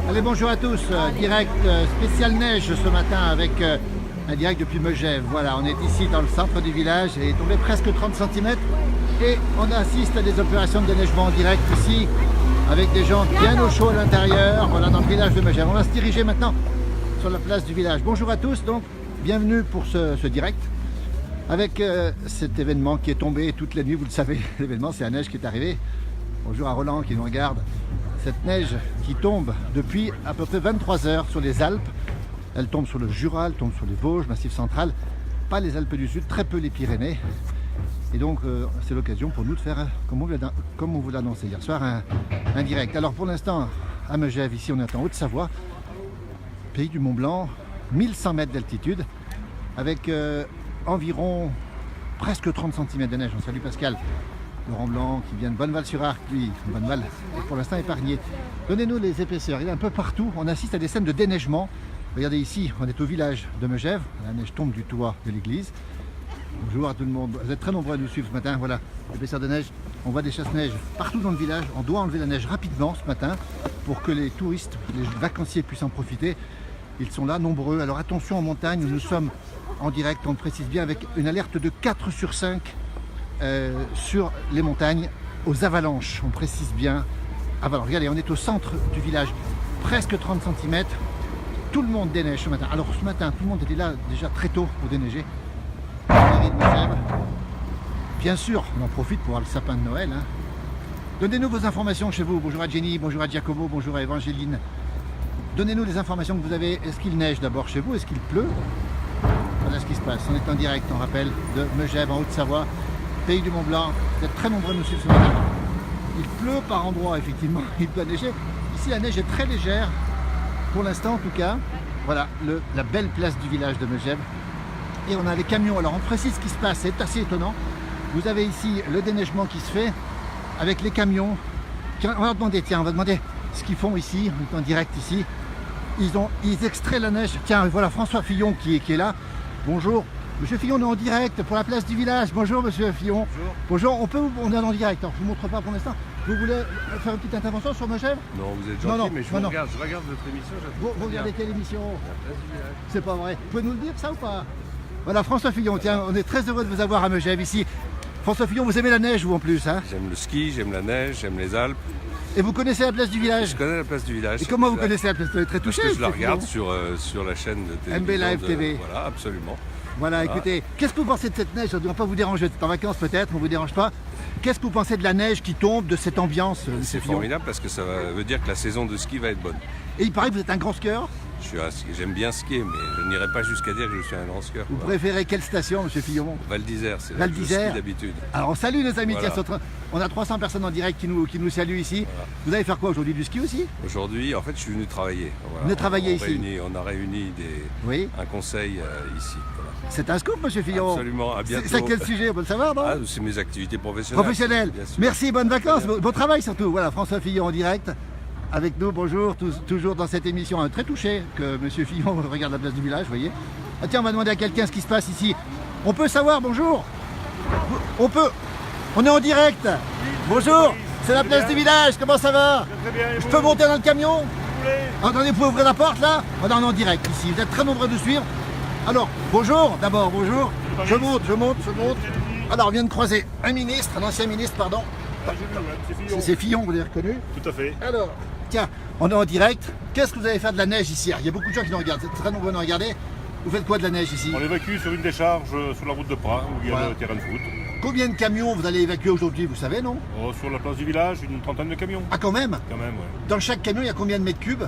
Allez, bonjour à tous. Direct spécial neige ce matin avec un direct depuis Megève. Voilà, on est ici dans le centre du village. Il est tombé presque 30 cm et on assiste à des opérations de déneigement en direct ici avec des gens bien au chaud à l'intérieur. Voilà, dans le village de Megève. On va se diriger maintenant sur la place du village. Bonjour à tous, donc bienvenue pour ce direct avec cet événement qui est tombé toute la nuit. Vous le savez, l'événement, c'est la neige qui est arrivée. Bonjour à Roland qui nous regarde. Cette neige qui tombe depuis à peu près 23 heures sur les Alpes. Elle tombe sur le Jura, elle tombe sur les Vosges, Massif central, pas les Alpes du Sud, très peu les Pyrénées. Et donc c'est l'occasion pour nous de faire, comme on vous l'a annoncé hier soir, un direct. Alors pour l'instant, à Megève, ici on est en Haute-Savoie, pays du Mont Blanc, 1100 mètres d'altitude, avec environ presque 30 cm de neige. On salue Pascal. Laurent Blanc qui vient de Bonneval-sur-Arc, lui, Bonneval est pour l'instant épargné. Donnez-nous les épaisseurs, il est un peu partout, on assiste à des scènes de déneigement. Regardez ici, on est au village de Megève, la neige tombe du toit de l'église. Bonjour à tout le monde, vous êtes très nombreux à nous suivre ce matin, voilà, l'épaisseur de neige. On voit des chasse-neige partout dans le village, on doit enlever la neige rapidement ce matin pour que les touristes, les vacanciers puissent en profiter. Ils sont là, nombreux, alors attention en montagne, nous sommes en direct, on le précise bien, avec une alerte de 4 sur 5 sur les montagnes aux avalanches, on précise bien. Avalanche. Regardez, on est au centre du village, presque 30 cm, tout le monde déneige ce matin. Alors ce matin, tout le monde était là déjà très tôt pour déneiger. Bien sûr, on en profite pour voir le sapin de Noël. Hein. Donnez-nous vos informations chez vous. Bonjour à Jenny, bonjour à Giacomo, bonjour à Evangeline. Donnez-nous les informations que vous avez. Est-ce qu'il neige d'abord chez vous? Est-ce qu'il pleut? Voilà ce qui se passe. On est en direct, on rappelle, de Megève en Haute-Savoie. Pays du Mont Blanc, vous êtes très nombreux à nous suivre ce matin. Il pleut par endroits, effectivement, il peut neiger. Ici, la neige est très légère, pour l'instant en tout cas. Voilà, la belle place du village de Megève. Et on a les camions. Alors on précise ce qui se passe, c'est assez étonnant. Vous avez ici le déneigement qui se fait avec les camions. Tiens, on va demander, on va demander ce qu'ils font ici, on est en direct ici. Ils extraient la neige. Tiens, voilà François Fillon qui est là. Bonjour. Monsieur Fillon, on est en direct pour la place du village. Bonjour Monsieur Fillon. Bonjour. Bonjour, on est en direct. Alors, je ne vous montre pas pour l'instant. Vous voulez faire une petite intervention sur Megève? Non, vous êtes gentil, mais je regarde votre émission. Vous regardez quelle émission? C'est pas vrai. Vous pouvez nous le dire ça ou pas? Voilà, François Fillon, tiens, on est très heureux de vous avoir à Megève ici. François Fillon, vous aimez la neige vous en plus, hein? J'aime le ski, j'aime la neige, j'aime les Alpes. Et vous connaissez la place du village? Je connais la place du village. Et comment vous connaissez la place? Vous êtes très touché? Parce que je la regarde sur la chaîne de télévision. MB Live TV. Voilà, absolument. Voilà, écoutez, qu'est-ce que vous pensez de cette neige? On ne va pas vous déranger, vous êtes en vacances peut-être, on ne vous dérange pas. Qu'est-ce que vous pensez de la neige qui tombe, de cette ambiance? C'est formidable parce que ça veut dire que la saison de ski va être bonne. Et il paraît que vous êtes un grand skieur? J'aime bien skier, mais je n'irai pas jusqu'à dire que je suis un grand skieur. Vous préférez quelle station, Monsieur Fillon? Val d'Isère, c'est Val là que je d'Isère skie d'habitude. Alors on salue nos amis, Voilà. tiens, on a 300 personnes en direct qui nous saluent ici. Voilà. Vous allez faire quoi aujourd'hui? Du ski aussi? Aujourd'hui, en fait, je suis venu travailler. Voilà. Vous venez travailler ici? On a réuni un conseil ici. Voilà. C'est un scoop, Monsieur Fillon? Absolument, à bientôt. C'est quel sujet? On peut le savoir, non? C'est mes activités professionnelles. Bien sûr. Merci, bonnes vacances, bon travail surtout. Voilà, François Fillon en direct avec nous, bonjour, toujours dans cette émission. Très touché que Monsieur Fillon regarde la place du village, vous voyez. Ah tiens, on va demander à quelqu'un ce qui se passe ici. On peut savoir, bonjour? On est en direct. Bonjour, c'est la place du village, comment ça va? Très bien, je peux monter dans le camion? Vous Attendez, vous pouvez ouvrir la porte là? On est en direct ici, vous êtes très nombreux à nous suivre. Alors, bonjour, d'abord, bonjour. Je monte. Alors, on vient de croiser un ancien ministre, pardon. C'est Fillon, vous l'avez reconnu? Tout à fait. Alors, tiens, on est en direct. Qu'est-ce que vous allez faire de la neige ici? Il y a beaucoup de gens qui nous regardent, c'est très nombreux à nous regarder. Vous faites quoi de la neige ici? On évacue sur une décharge sur la route de Pras, où il y a le terrain de foot. Combien de camions vous allez évacuer aujourd'hui, vous savez, non? Sur la place du village, une trentaine de camions. Ah, quand même? Quand même, ouais. Dans chaque camion, il y a combien de mètres cubes?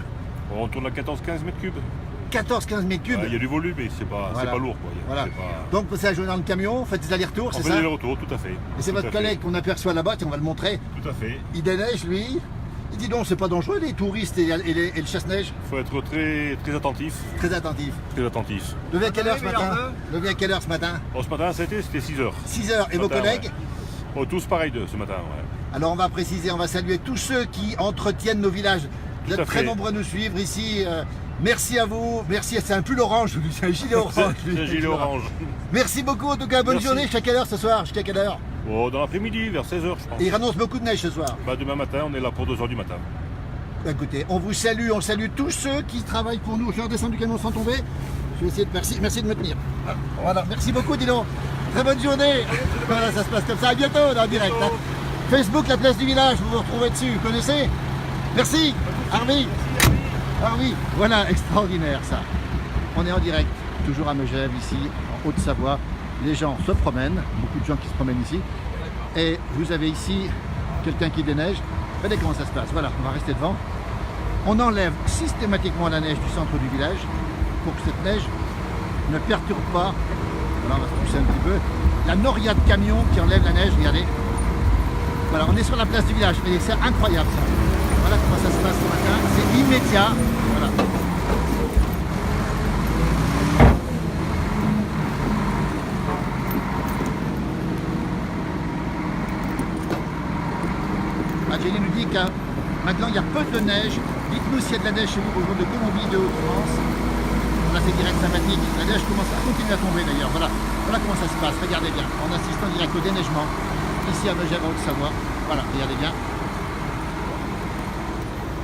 On tourne à 14-15 mètres cubes. 14-15 mètres cubes? Il y a du volume, mais c'est pas lourd, quoi. Voilà. Donc, vous passez la journée dans le camion, faites des allers-retours, c'est ça? On fait des allers-retours, tout à fait. Et c'est votre collègue qu'on aperçoit là-bas, on va le montrer. Tout à fait. Il déneige, lui. Il dit non, c'est pas dangereux, les touristes et le chasse-neige? Il faut être très attentif. Très attentif. Très attentif. Levé à quelle heure ce matin? Levé à quelle heure ce matin? Ce matin, c'était 6h. 6h. Et vos collègues? Ouais. Tous pareil ce matin, ouais. Alors on va préciser, on va saluer tous ceux qui entretiennent nos villages. Vous êtes très nombreux à nous suivre ici. Merci à vous. Merci, c'est un pull orange, c'est un gilet orange. C'est un gilet orange. Merci beaucoup, en tout cas, bonne journée. Jusqu'à quelle heure ce soir? Jusqu'à quelle heure? Dans l'après-midi, vers 16h, je pense. Et il annonce beaucoup de neige ce soir. Demain matin, on est là pour 2h du matin. Écoutez, on vous salue, on salue tous ceux qui travaillent pour nous. Je vais redescendre du camion sans tomber. Je vais essayer de... Merci de me tenir. Voilà, merci beaucoup, Dino. Très bonne journée. Voilà, ça se passe comme ça. À bientôt dans le direct. Hein. Facebook, la place du village, vous vous retrouvez dessus. Vous connaissez? Merci, Harvey. Harvey, voilà, extraordinaire ça. On est en direct, toujours à Megève, ici, en Haute-Savoie. Les gens se promènent, beaucoup de gens qui se promènent ici. Et vous avez ici quelqu'un qui déneige. Regardez comment ça se passe. Voilà, on va rester devant. On enlève systématiquement la neige du centre du village pour que cette neige ne perturbe pas. Voilà, on va se pousser un petit peu. La noria de camion qui enlève la neige, regardez. Voilà, on est sur la place du village. Et c'est incroyable ça. Voilà comment ça se passe ce matin. C'est immédiat. Voilà. Jenny nous dit que maintenant il y a peu de neige. Dites-nous s'il y a de la neige chez vous au jour de Colombie, de Haute-France. Là c'est direct sympathique. La neige commence à continuer à tomber d'ailleurs. Voilà comment ça se passe. Regardez bien. On assiste en direct au déneigement ici à Megève en Haute-Savoie. Voilà, regardez bien.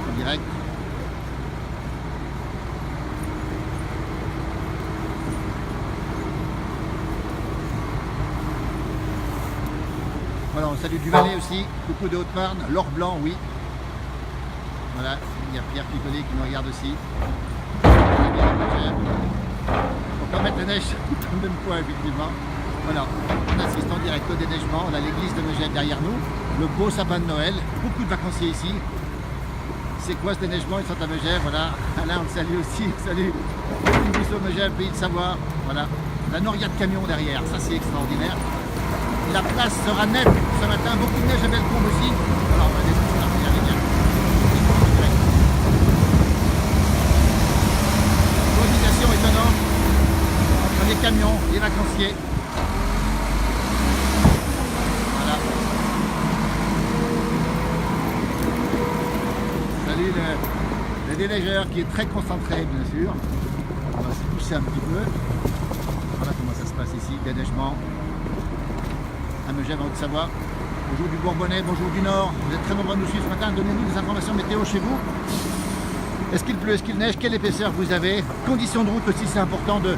En direct. Voilà, on salue du Valais aussi, coucou de Haute-Marne, l'Or Blanc, oui. Voilà, il y a Pierre Picollet qui nous regarde aussi. On peut mettre la neige au même point, effectivement. Voilà, on assiste en direct au déneigement. On a l'église de Megève derrière nous, le beau sapin de Noël, beaucoup de vacanciers ici. C'est quoi ce déneigement? Ils sont à Megève, voilà. Alain, on le salue aussi, salut. Bisous Megève, pays de Savoie, voilà. La noria de camion derrière, ça c'est extraordinaire. La place sera nette ce matin, beaucoup de neige à Bellecombe aussi. Alors on va descendre là, regardez bien. Coordination étonnante entre les camions, les vacanciers. Voilà. Salut le déneigeur qui est très concentré bien sûr. On va se pousser un petit peu. Voilà comment ça se passe ici, déneigement. À Megève en Haute-Savoie. Bonjour du Bourbonnais, bonjour du Nord. Vous êtes très nombreux à nous suivre ce matin. Donnez-nous des informations météo chez vous. Est-ce qu'il pleut, est-ce qu'il neige? Quelle épaisseur vous avez? Conditions de route aussi, c'est important de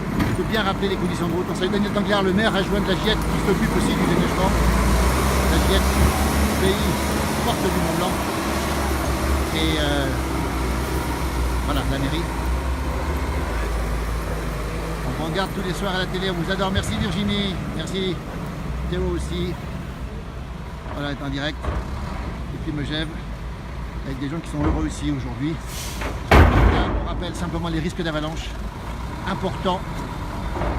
bien rappeler les conditions de route. On salue Daniel Danglars, le maire adjoint de la Giette, qui s'occupe aussi du déneigement. La Giette, pays porte du Mont Blanc. Et voilà, la mairie. On vous regarde tous les soirs à la télé, on vous adore. Merci Virginie, merci. Théo aussi, voilà, est en direct, et puis Megève, avec des gens qui sont heureux ici aujourd'hui. On rappelle simplement les risques d'avalanche importants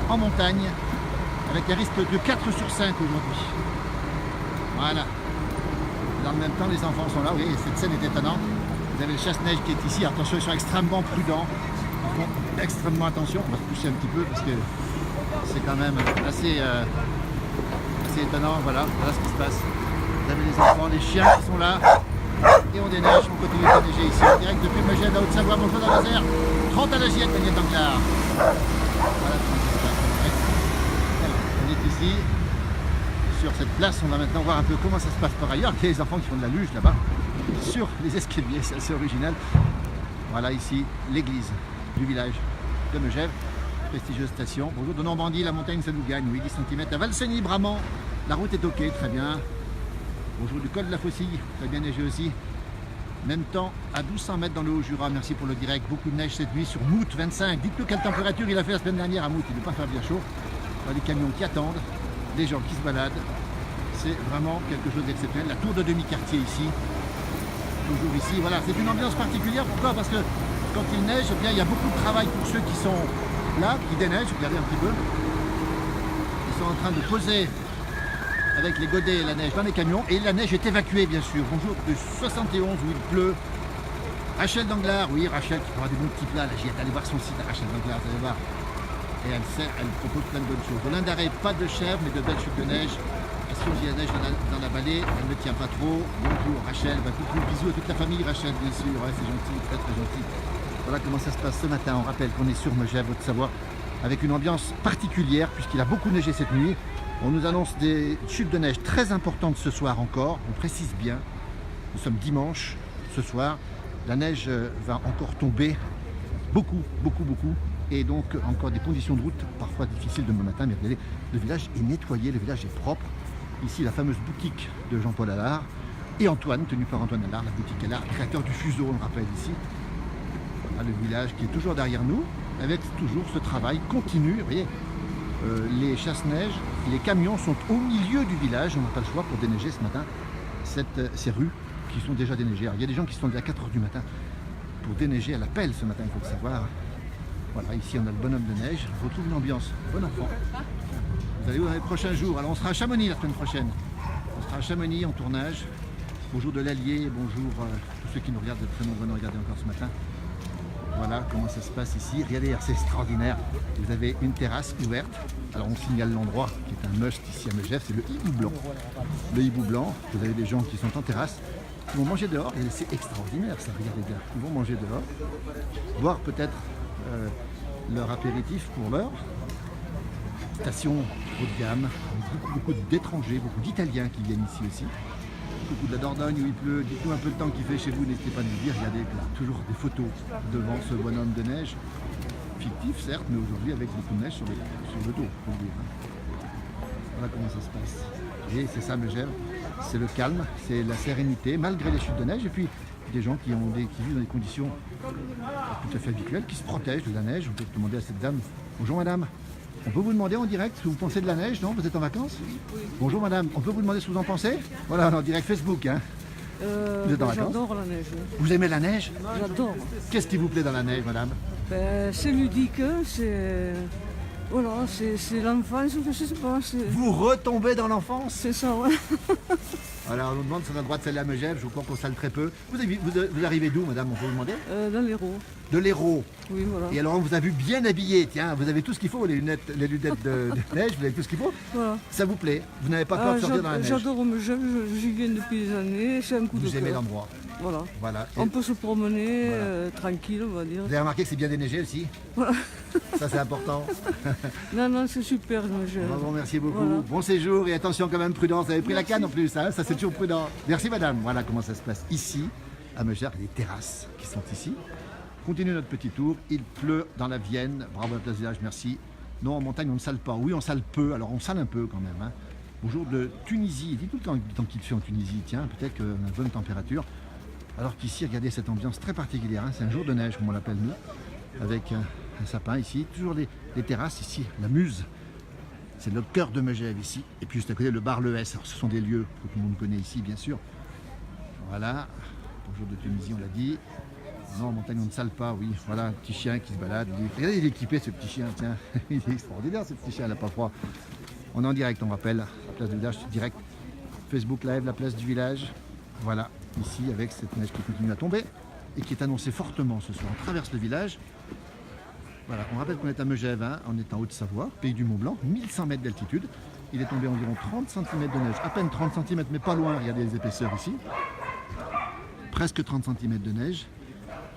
en montagne, avec un risque de 4 sur 5 aujourd'hui. Voilà. Dans le même temps, les enfants sont là, oui, cette scène est étonnante. Vous avez le chasse-neige qui est ici, attention, ils sont extrêmement prudents, ils font extrêmement attention. On va se pousser un petit peu parce que c'est quand même assez... c'est étonnant, voilà ce qui se passe. Vous avez les enfants, les chiens qui sont là. Et on déneige, on continue de déneiger ici en direct depuis Megève à Haute-Savoie, bonjour dans les airs. 30 à la Giette, Daniel Danglars. Voilà comment ça se passe. On est ici, sur cette place, on va maintenant voir un peu comment ça se passe par ailleurs. Il y a les enfants qui font de la luge là-bas, sur les escaliers, c'est assez original. Voilà ici, l'église du village de Megève. Prestigieuse station. Bonjour de Normandie, la montagne ça nous gagne, oui, 10 cm. À Valseny, Bramant, la route est ok, très bien. Bonjour du col de la Faucille, très bien neigé aussi. Même temps à 1200 mètres dans le Haut-Jura, merci pour le direct. Beaucoup de neige cette nuit sur Mout 25. Dites-nous quelle température il a fait la semaine dernière à Mout, il ne doit pas faire bien chaud. Il y a des camions qui attendent, des gens qui se baladent. C'est vraiment quelque chose d'exceptionnel. La tour de demi-quartier ici, toujours ici. Voilà, c'est une ambiance particulière. Pourquoi? Parce que quand il neige, eh bien, il y a beaucoup de travail pour ceux qui sont là, qui déneigent, regardez un petit peu. Ils sont en train de poser avec les godets la neige dans les camions et la neige est évacuée bien sûr. Bonjour de 71 où il pleut. Rachel Danglars, oui Rachel qui fera des bons petits plats, là j'y ai allé voir son site à Rachel Danglars, vous allez voir. Et elle propose plein de bonnes choses. De l'Indaré, pas de chèvre mais de belles chutes de neige. Est-ce qu'il y a neige dans la vallée? Elle ne tient pas trop. Bonjour Rachel, coucou, bisous à toute la famille Rachel bien sûr, ouais, c'est gentil, très très gentil. Voilà comment ça se passe ce matin. On rappelle qu'on est sur Megève, Haute-Savoie, avec une ambiance particulière puisqu'il a beaucoup neigé cette nuit. On nous annonce des chutes de neige très importantes ce soir encore. On précise bien, nous sommes dimanche ce soir La neige va encore tomber beaucoup. Et donc encore des conditions de route parfois difficiles demain matin. Mais regardez, le village est nettoyé, le village est propre. Ici, la fameuse boutique de Jean-Paul Allard et Antoine, tenu par Antoine Allard, la boutique Allard, créateur du fuseau, on le rappelle ici. Voilà, le village qui est toujours derrière nous, avec toujours ce travail continu. Vous voyez, les chasse-neige, les camions sont au milieu du village. On n'a pas le choix pour déneiger ce matin ces rues qui sont déjà déneigées. Alors, il y a des gens qui sont levés à 4 h du matin pour déneiger à la pelle ce matin, il faut le savoir. Voilà, ici on a le bonhomme de neige. On retrouve une ambiance bon enfant. Vous allez où dans les prochains jours? Alors on sera à Chamonix la semaine prochaine. On sera à Chamonix en tournage. Bonjour de l'Allier, bonjour tous ceux qui nous regardent, très nombreux nous regarder encore ce matin. Voilà comment ça se passe ici. Regardez, c'est extraordinaire. Vous avez une terrasse ouverte. Alors on signale l'endroit qui est un must ici à Megève, c'est le hibou blanc. Le hibou blanc, vous avez des gens qui sont en terrasse, qui vont manger dehors, et c'est extraordinaire ça, regardez bien. Ils vont manger dehors, boire peut-être leur apéritif pour l'heure. Station haut de gamme, avec beaucoup d'étrangers, beaucoup d'Italiens qui viennent ici aussi. Beaucoup de la Dordogne où il pleut. Dites-nous un peu le temps qu'il fait chez vous, n'hésitez pas à nous dire. Regardez là, toujours des photos devant ce bonhomme de neige. Fictif certes, mais aujourd'hui avec beaucoup de neige sur le dos, faut le dire. Voilà comment ça se passe. Et c'est ça Megève, c'est le calme, c'est la sérénité, malgré les chutes de neige. Et puis des gens qui vivent dans des conditions tout à fait habituelles, qui se protègent de la neige. On peut demander à cette dame, bonjour madame, on peut vous demander en direct ce que vous pensez de la neige, non? Vous êtes en vacances? Oui. Bonjour madame, on peut vous demander ce que vous en pensez? Voilà, en direct Facebook, hein. Vous êtes en vacances? J'adore la neige. Vous aimez la neige? J'adore. Qu'est-ce qui vous plaît dans la neige, madame? C'est ludique, c'est... Voilà, c'est l'enfance, je sais pas. Vous retombez dans l'enfance? C'est ça, ouais. Alors on nous demande si on a le droit de saler à Megève, je crois qu'on sale très peu. Vous arrivez d'où, madame, on peut vous demander? Dans l'Hérault. De l'Hérault. Oui, voilà. Et alors on vous a vu bien habillé, tiens, vous avez tout ce qu'il faut, les lunettes de neige, vous avez tout ce qu'il faut. Voilà. Ça vous plaît? Vous n'avez pas peur de sortir dans la neige? J'adore Megève, j'y viens depuis des années, c'est un coup de cœur. Vous aimez l'endroit? Voilà. Et On peut se promener voilà. tranquille, on va dire. Vous avez remarqué que c'est bien déneigé aussi? Voilà. Ça c'est important. Non, c'est super Megève. Bon, merci beaucoup. Voilà. Bon séjour et attention quand même, prudence. Vous avez pris la canne en plus, hein, ça c'est toujours prudent. Merci madame. Voilà comment ça se passe ici, à Megève, les terrasses qui sont ici. Continue notre petit tour. Il pleut dans la Vienne. Bravo à la place du village, merci. Non, en montagne, on ne sale pas. Oui, on sale peu. Alors, on sale un peu quand même. Hein. Bonjour de Tunisie. Dites tout le temps qu'il fait en Tunisie. Tiens, peut-être qu'on a une bonne température. Alors qu'ici, regardez cette ambiance très particulière. Hein. C'est un jour de neige, comme on l'appelle nous. Avec un sapin ici. Toujours les terrasses ici. La Muse. C'est le cœur de Megève ici. Et puis juste à côté, le bar Le S. Alors, ce sont des lieux que tout le monde connaît ici, bien sûr. Voilà. Bonjour de Tunisie, on l'a dit. Non, en montagne, on ne sale pas, oui. Voilà, un petit chien qui se balade. Regardez, il est équipé, ce petit chien, tiens. Il est extraordinaire, ce petit chien, il n'a pas froid. On est en direct, on rappelle. La place du village, direct. Facebook Live, la place du village. Voilà, ici, avec cette neige qui continue à tomber et qui est annoncée fortement ce soir. On traverse le village. Voilà, on rappelle qu'on est à Megève, hein. On est en Haute-Savoie, pays du Mont-Blanc, 1100 mètres d'altitude. Il est tombé environ 30 cm de neige, à peine 30 cm, mais pas loin. Regardez les épaisseurs ici. Presque 30 cm de neige.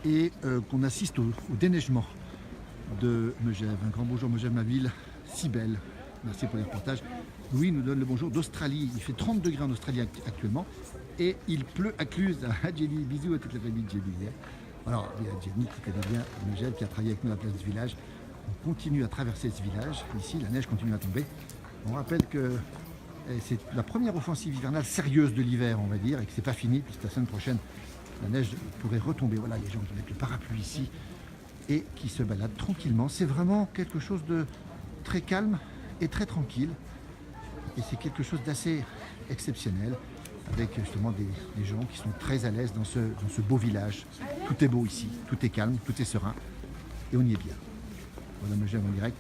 Et qu'on assiste au déneigement de Megève. Un grand bonjour Megève, ma ville, si belle. Merci pour les reportages. Louis nous donne le bonjour d'Australie. Il fait 30 degrés en Australie actuellement. Et il pleut à Cluse. À Jenny, bisous à toute la famille de Jenny. Alors, il y a Jenny qui connaît bien Megève, qui a travaillé avec nous à la place du village. On continue à traverser ce village. Ici, la neige continue à tomber. On rappelle que c'est la première offensive hivernale sérieuse de l'hiver, on va dire, et que c'est pas fini, puisque la semaine prochaine, la neige pourrait retomber. Voilà, les gens qui mettent le parapluie ici et qui se baladent tranquillement. C'est vraiment quelque chose de très calme et très tranquille. Et c'est quelque chose d'assez exceptionnel avec justement des gens qui sont très à l'aise dans ce beau village. Tout est beau ici, tout est calme, tout est serein et on y est bien. Voilà, Megève en direct.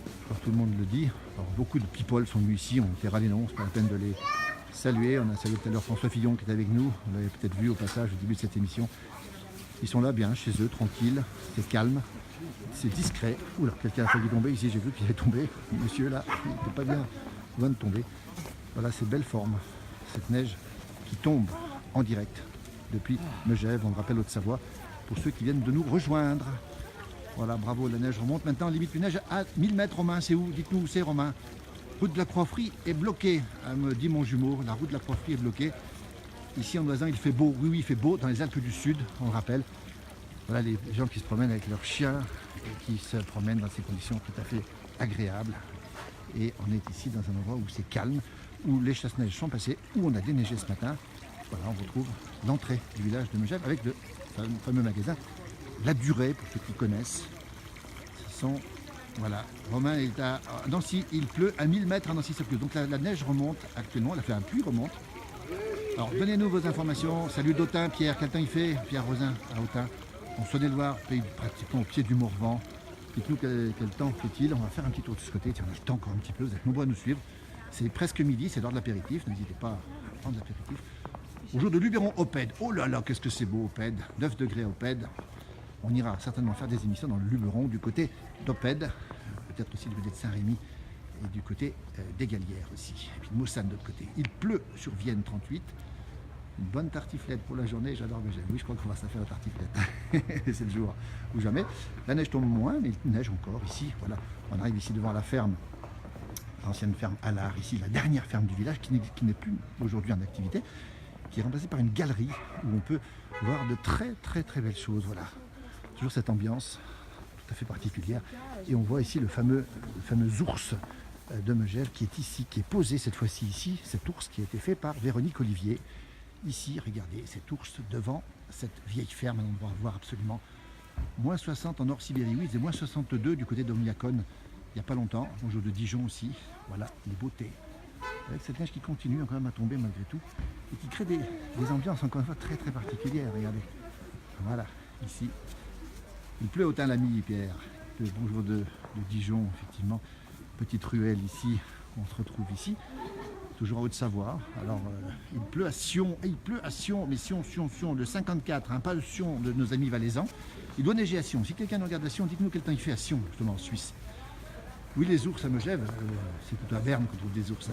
Je crois que tout le monde le dit. Alors, beaucoup de people sont venus ici, on verra les noms, c'est pas la peine de les saluer. On a salué tout à l'heure François Fillon qui est avec nous. Vous l'avez peut-être vu au passage au début de cette émission. Ils sont là bien, chez eux, tranquilles, c'est calme, c'est discret. Oula, quelqu'un a failli tomber ici, j'ai vu qu'il est tombé. Monsieur là, il n'était pas bien loin de tomber. Voilà ces belles formes, cette neige qui tombe en direct depuis Megève, on le rappelle Haute-Savoie, pour ceux qui viennent de nous rejoindre. Voilà, bravo, la neige remonte. Maintenant, limite une neige à 1000 mètres, Romain, c'est où? Dites-nous où c'est, Romain. Route de la Croix-Frie est bloquée, me dit mon jumeau. La route de la Croix-Frie est bloquée. Ici en Oisin, il fait beau. Oui, il fait beau dans les Alpes du Sud, on le rappelle. Voilà les gens qui se promènent avec leurs chiens et qui se promènent dans ces conditions tout à fait agréables. Et on est ici dans un endroit où c'est calme, où les chasse-neige sont passés, où on a déneigé ce matin. Voilà, on retrouve l'entrée du village de Megève avec le fameux magasin La Durée, pour ceux qui connaissent. Ce sont, voilà, Romain est à Nancy, il pleut à 1000 mètres à Nancy, ça pleut. Donc la neige remonte actuellement, elle a fait un puits remonte. Alors donnez-nous vos informations. Salut d'Autun, Pierre, quel temps il fait? Pierre Rosin à Autun. En Saône-et-Loire, pays pratiquement au pied du Morvan. Dites-nous quel temps fait-il. On va faire un petit tour de ce côté. Tiens, on a le temps encore un petit peu. Vous êtes nombreux à nous suivre. C'est presque midi, c'est l'heure de l'apéritif. N'hésitez pas à prendre l'apéritif. Au jour de Luberon Opède. Oh là là, qu'est-ce que c'est beau Opède. 9 degrés Opède. On ira certainement faire des émissions dans le Luberon du côté d'Opède. Peut-être aussi du côté de Saint-Rémy et du côté des Galières aussi. Et puis de Maussane de l'autre côté. Il pleut sur Vienne 38. Une bonne tartiflette pour la journée, j'adore Megève. Oui, je crois qu'on va se faire la tartiflette. C'est le jour ou jamais. La neige tombe moins, mais il neige encore ici. Voilà, on arrive ici devant la ferme, l'ancienne ferme Allard, ici la dernière ferme du village qui n'est plus aujourd'hui en activité, qui est remplacée par une galerie où on peut voir de très belles choses. Voilà, toujours cette ambiance tout à fait particulière. Et on voit ici le fameux ours de Megève qui est ici, qui est posé cette fois-ci ici, cet ours qui a été fait par Véronique Olivier. Ici, regardez, cet ours devant cette vieille ferme, on va voir absolument. Moins 60 en Nord-Sibérie, oui, c'est moins 62 du côté d'Omiakon, il n'y a pas longtemps, au jour de Dijon aussi. Voilà, les beautés. Avec cette neige qui continue quand même à tomber malgré tout, et qui crée des ambiances encore une fois très particulières, regardez. Voilà, ici. Il pleut autant l'ami, Pierre. Le bonjour de Dijon, effectivement. Petite ruelle ici, on se retrouve ici. Toujours en Haute-Savoie. Alors, il pleut à Sion, mais Sion, le 54, hein, pas le Sion de nos amis valaisans. Il doit neiger à Sion. Si quelqu'un regarde à Sion, dites-nous quel temps il fait à Sion, justement, en Suisse. Oui, les ours à Megève, c'est plutôt à Berne qu'on trouve des ours.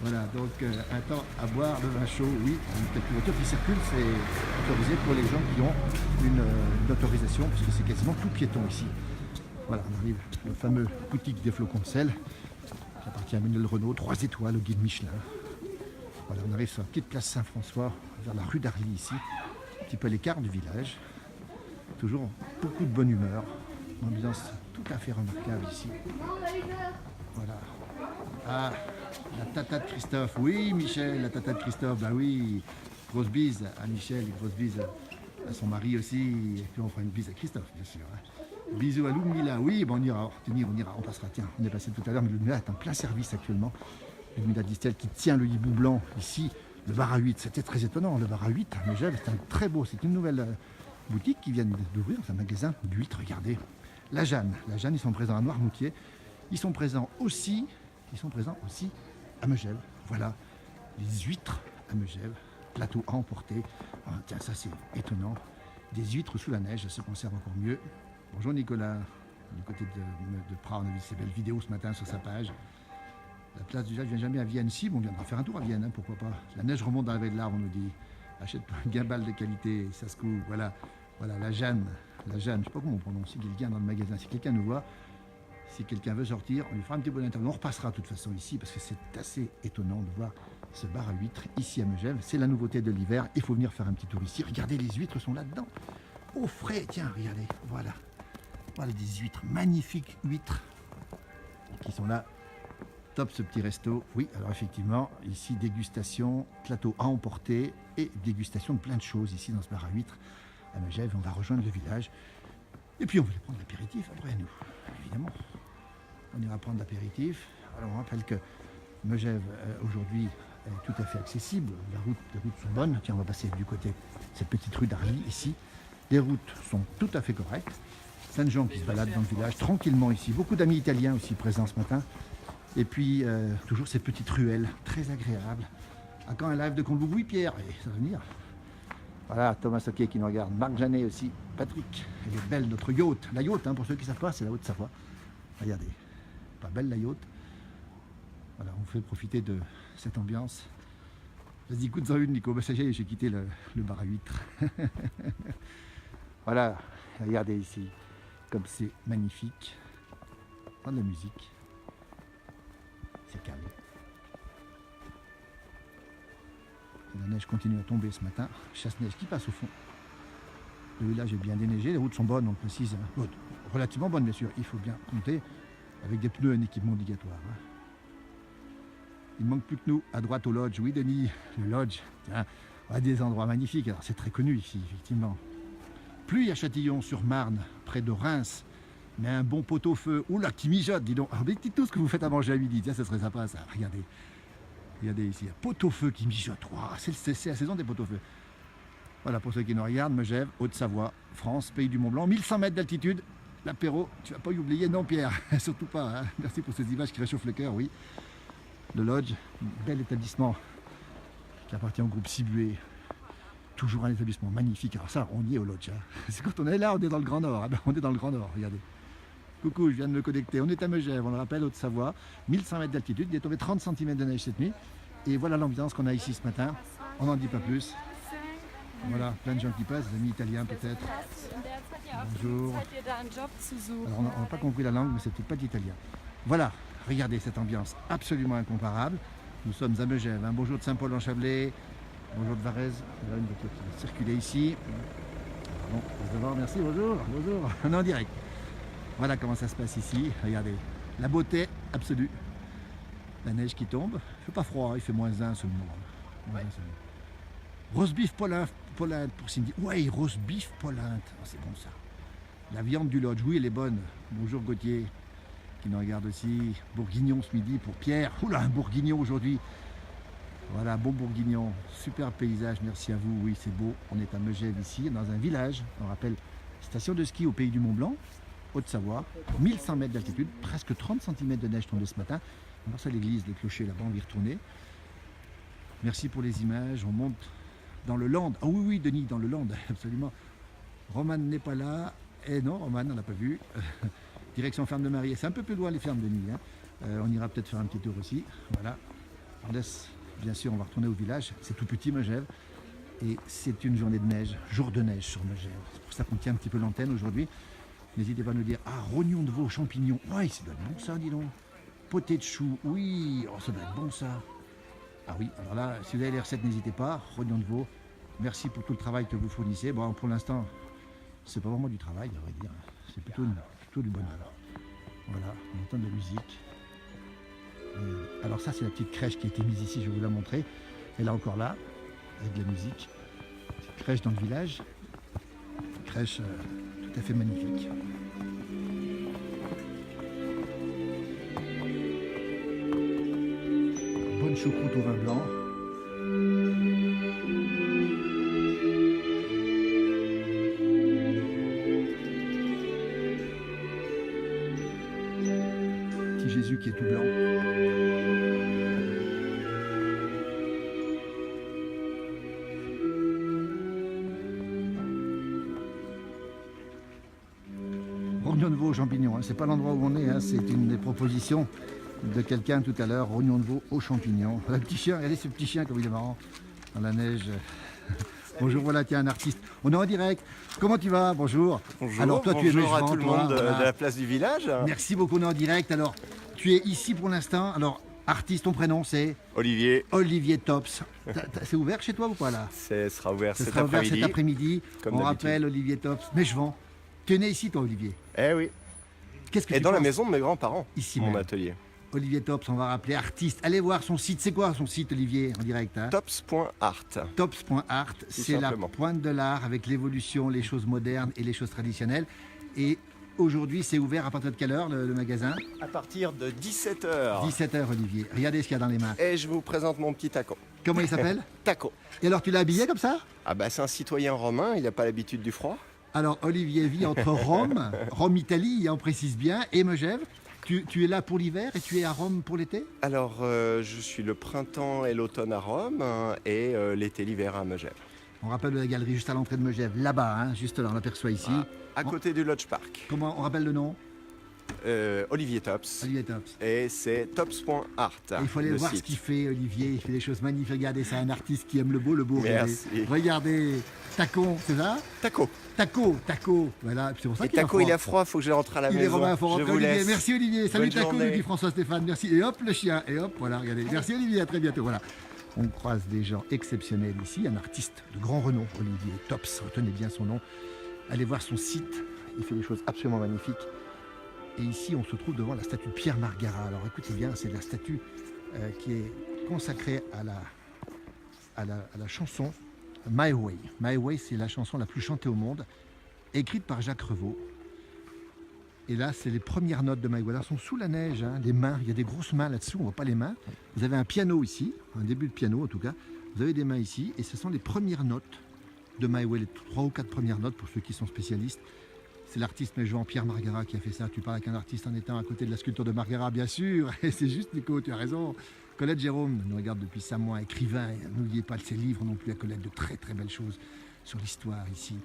Voilà, donc un temps à boire, le vin chaud, oui. Quelques voitures qui circulent, c'est autorisé pour les gens qui ont une autorisation, parce que c'est quasiment tout piéton ici. Voilà, on arrive le fameux boutique des flocons de sel. Ça appartient à Manuel Renault, 3 étoiles au guide Michelin. Voilà, on arrive sur la petite place Saint-François, vers la rue d'Arly ici, un petit peu à l'écart du village. Toujours beaucoup de bonne humeur, une ambiance tout à fait remarquable ici. Voilà. Ah, la tata de Christophe. Oui, Michel, la tata de Christophe, bah oui. Grosse bise à Michel, grosse bise à son mari aussi. Et puis on fera une bise à Christophe, bien sûr. Hein. Bisous à Lumila, oui, bon, on ira, on passera. Tiens, on est passé tout à l'heure, mais Lumila est en plein service actuellement. Lumila Distel qui tient le hibou blanc ici, le bar à 8. C'était très étonnant, le bar à 8 à Megève, c'est un très beau, c'est une nouvelle boutique qui vient d'ouvrir, c'est un magasin d'huîtres, regardez. La Jeanne, ils sont présents à Noirmoutier, ils sont présents aussi à Megève. Voilà, les huîtres à Megève, plateau à emporter. Ah, tiens, ça c'est étonnant. Des huîtres sous la neige, ça se conserve encore mieux. Bonjour Nicolas, du côté de Prat, on a vu ces belles vidéos ce matin sur sa page. La place du village ne vient jamais à Vienne. Si, bon, on viendra faire un tour à Vienne, hein, pourquoi pas. La neige remonte dans la vallée de l'Arve, on nous dit. Achète-toi un gimbal de qualité, ça se coule. Voilà, la Jeanne, je ne sais pas comment on prononce, quelqu'un dans le magasin. Si quelqu'un nous voit, si quelqu'un veut sortir, on lui fera un petit peu d'interview. On repassera de toute façon ici, parce que c'est assez étonnant de voir ce bar à huîtres ici à Megève. C'est la nouveauté de l'hiver, il faut venir faire un petit tour ici. Regardez, les huîtres sont là-dedans. Au frais, tiens, regardez, voilà. Voilà des huîtres, magnifiques huîtres qui sont là. Top ce petit resto. Oui, alors effectivement, ici dégustation, plateau à emporter et dégustation de plein de choses ici dans ce bar à huîtres à Megève. On va rejoindre le village et puis on va aller prendre l'apéritif après nous, évidemment. On ira prendre l'apéritif. Alors on rappelle que Megève aujourd'hui est tout à fait accessible. Les routes sont bonnes. Tiens, on va passer du côté de cette petite rue d'Arly ici. Les routes sont tout à fait correctes. Plein de gens qui se baladent dans le village tranquillement ici. Beaucoup d'amis italiens aussi présents ce matin. Et puis, toujours ces petites ruelles très agréables. À quand un live de Combloux? Oui, Pierre, et ça va venir. Voilà, Thomas Hockey qui nous regarde. Marc Janet aussi. Patrick, elle est belle, notre yacht. La yacht, hein, pour ceux qui ne savent pas, c'est la Haute-Savoie. Regardez, pas belle la yacht. Voilà, on vous fait profiter de cette ambiance. Vas-y, écoute-en une, Nico. Bah, ça y est, j'ai quitté le bar à huîtres. Voilà, regardez ici. Comme c'est magnifique. Oh, de la musique. C'est calme. La neige continue à tomber ce matin. Chasse-neige qui passe au fond. Le village est bien déneigé, les routes sont bonnes, on précise. Bon, relativement bonnes, bien sûr. Il faut bien compter avec des pneus, un équipement obligatoire. Hein. Il ne manque plus que nous, à droite au lodge. Oui, Denis, le lodge, tiens, à des endroits magnifiques. Alors, c'est très connu ici, effectivement. Plus à Châtillon-sur-Marne, près de Reims, mais un bon pot-au-feu. Oula, qui mijote, dis donc. Alors, dites tout ce que vous faites à manger à midi. Tiens, ça serait sympa, ça. Regardez. Regardez ici, un pot-au-feu qui mijote. Wow, c'est la saison des pot-au-feu. Voilà, pour ceux qui nous regardent, Megève, Haute-Savoie, France, pays du Mont-Blanc, 1100 mètres d'altitude. L'apéro, tu vas pas y oublier, non Pierre, surtout pas. Hein. Merci pour ces images qui réchauffent le cœur, oui. Le Lodge, un bel établissement qui appartient au groupe Sibué. Toujours un établissement magnifique. Alors ça, on y est au Lodge. Hein. C'est quand on est là, on est dans le Grand Nord. Ah ben, on est dans le Grand Nord, regardez. Coucou, je viens de me connecter. On est à Megève, on le rappelle, Haute-Savoie, 1100 mètres d'altitude. Il est tombé 30 cm de neige cette nuit. Et voilà l'ambiance qu'on a ici ce matin. On n'en dit pas plus. Voilà, plein de gens qui passent, des amis italiens peut-être. Bonjour. Alors on n'a pas compris la langue, mais c'est peut-être pas d'italien. Voilà, regardez cette ambiance absolument incomparable. Nous sommes à Megève. Un bonjour de Saint-Paul-en-Chablais, bonjour de Varèse. Voilà une voiture qui va circuler ici. Bon, d'abord, merci, bonjour, bonjour. On est en direct. Voilà comment ça se passe ici. Regardez, la beauté absolue. La neige qui tombe. Il fait pas froid, il fait -1 seulement. Roast beef polente pour Cindy. Ouais, roast beef polente. Oh, c'est bon ça. La viande du lodge, oui, elle est bonne. Bonjour Gauthier, qui nous regarde aussi. Bourguignon ce midi pour Pierre. Oula, un bourguignon aujourd'hui. Voilà, bon bourguignon. Super paysage, merci à vous. Oui, c'est beau. On est à Megève ici, dans un village. On rappelle, station de ski au pays du Mont-Blanc, Haute-Savoie. 1100 mètres d'altitude, presque 30 cm de neige tombée ce matin. On passe à l'église, le clocher là-bas, on va y retourner. Merci pour les images. On monte dans le Land. Ah oui, oui, Denis, dans le Land, absolument. Roman n'est pas là. Eh non, Roman, on l'a pas vu. Direction Ferme de Marie. C'est un peu plus loin les fermes, Denis. Hein. On ira peut-être faire un petit tour aussi. Voilà. On laisse, bien sûr, on va retourner au village. C'est tout petit, Megève. Et c'est une journée de neige, jour de neige sur Megève. C'est pour ça qu'on tient un petit peu l'antenne aujourd'hui. N'hésitez pas à nous dire, ah, rognon de veau, champignons. Ouais, ça doit être bon ça, dis donc. Potée de chou, oui, oh, ça doit être bon ça. Ah oui, alors là, si vous avez les recettes, n'hésitez pas. Rognon de veau, merci pour tout le travail que vous fournissez. Bon, pour l'instant, c'est pas vraiment du travail, à vrai dire. C'est plutôt du bonheur. Voilà, on entend de la musique. Alors ça, c'est la petite crèche qui a été mise ici, je vais vous la montrer. Elle est encore là, avec de la musique. Petite crèche dans le village. Une crèche tout à fait magnifique. Bonne choucroute au vin blanc. Petit Jésus qui est tout blanc. Rognon de veau aux champignons, hein. C'est pas l'endroit où on est, hein. C'est une des propositions de quelqu'un tout à l'heure, rognon de veau aux champignons. Le petit chien, regardez ce petit chien comme il est marrant dans la neige. Bonjour, voilà, tiens, un artiste. On est en direct. Comment tu vas? Bonjour. Bonjour. Alors toi, tu es bonjour à Megevant, tout le toi, monde voilà. de la place du village. Merci beaucoup, on est en direct. Alors, tu es ici pour l'instant. Alors, artiste, ton prénom c'est Olivier, Olivier Tops. C'est ouvert chez toi ou pas là? ça sera ouvert Ça cet sera ouvert après-midi. cet après-midi. Comme On d'habitude. rappelle Olivier Tops, Megevant. Tu es né ici toi, Olivier? Eh oui. Qu'est-ce que Et tu dans la penses? maison de mes grands-parents, Ici mon même. atelier. Olivier Tops, on va rappeler artiste. Allez voir son site. C'est quoi son site, Olivier, en direct hein? Tops.art. Tops.art, c'est la simplement. pointe de l'art avec l'évolution, les choses modernes et les choses traditionnelles. Et aujourd'hui, c'est ouvert à partir de quelle heure le magasin? À partir de 17h. 17h, Olivier. Regardez ce qu'il y a dans les mains. Et je vous présente mon petit taco. Comment il s'appelle? Taco. Et alors, tu l'as habillé comme ça? Ah bah c'est un citoyen romain, il n'a pas l'habitude du froid. Alors, Olivier vit entre Rome, Rome-Italie, on précise bien, et Megève. Tu es là pour l'hiver et tu es à Rome pour l'été? Alors je suis le printemps et l'automne à Rome hein, et l'été, l'hiver à Megève. On rappelle la galerie juste à l'entrée de Megève, là-bas, hein, juste là, on l'aperçoit ici. À côté du Lodge Park. Comment on rappelle le nom? Olivier Tops. Olivier Tops. Et c'est tops.art. Et il faut aller le voir ce site. qu'il fait, Olivier. Il fait des choses magnifiques. Regardez, c'est un artiste qui aime le beau. Merci. Regardez, Tacon, c'est ça? Taco. Taco. Voilà. C'est pour ça Et qu'il Taco, il a froid, faut que je rentre à la Il est maison. Romain, faut Je rentrer, vous Olivier. laisse. Merci Olivier. Salut Bonne Taco, journée. nous dit François Stéphane. Merci. Et hop, le chien. Et hop, voilà, regardez. Merci Olivier, à très bientôt. Voilà. On croise des gens exceptionnels ici, un artiste de grand renom, Olivier Tops, retenez bien son nom. Allez voir son site, il fait des choses absolument magnifiques. Et ici, on se trouve devant la statue de Pierre Margara. Alors écoutez bien, c'est la statue qui est consacrée à la chanson My Way. My Way, c'est la chanson la plus chantée au monde, écrite par Jacques Revaux. Et là, c'est les premières notes de My Way. Elles sont sous la neige, hein, les mains. Il y a des grosses mains là-dessous, on ne voit pas les mains. Vous avez un piano ici, un début de piano en tout cas. Vous avez des mains ici, et ce sont les premières notes de My Way, les 3 ou 4 premières notes pour ceux qui sont spécialistes. C'est l'artiste mais Pierre Margara qui a fait ça. Tu parles avec un artiste en étant à côté de la sculpture de Margara, bien sûr. Et c'est juste, Nico, tu as raison. Colette Jérôme nous regarde depuis 5 mois, écrivain. N'oubliez pas de ses livres non plus à Colette, de très très belles choses sur l'histoire ici.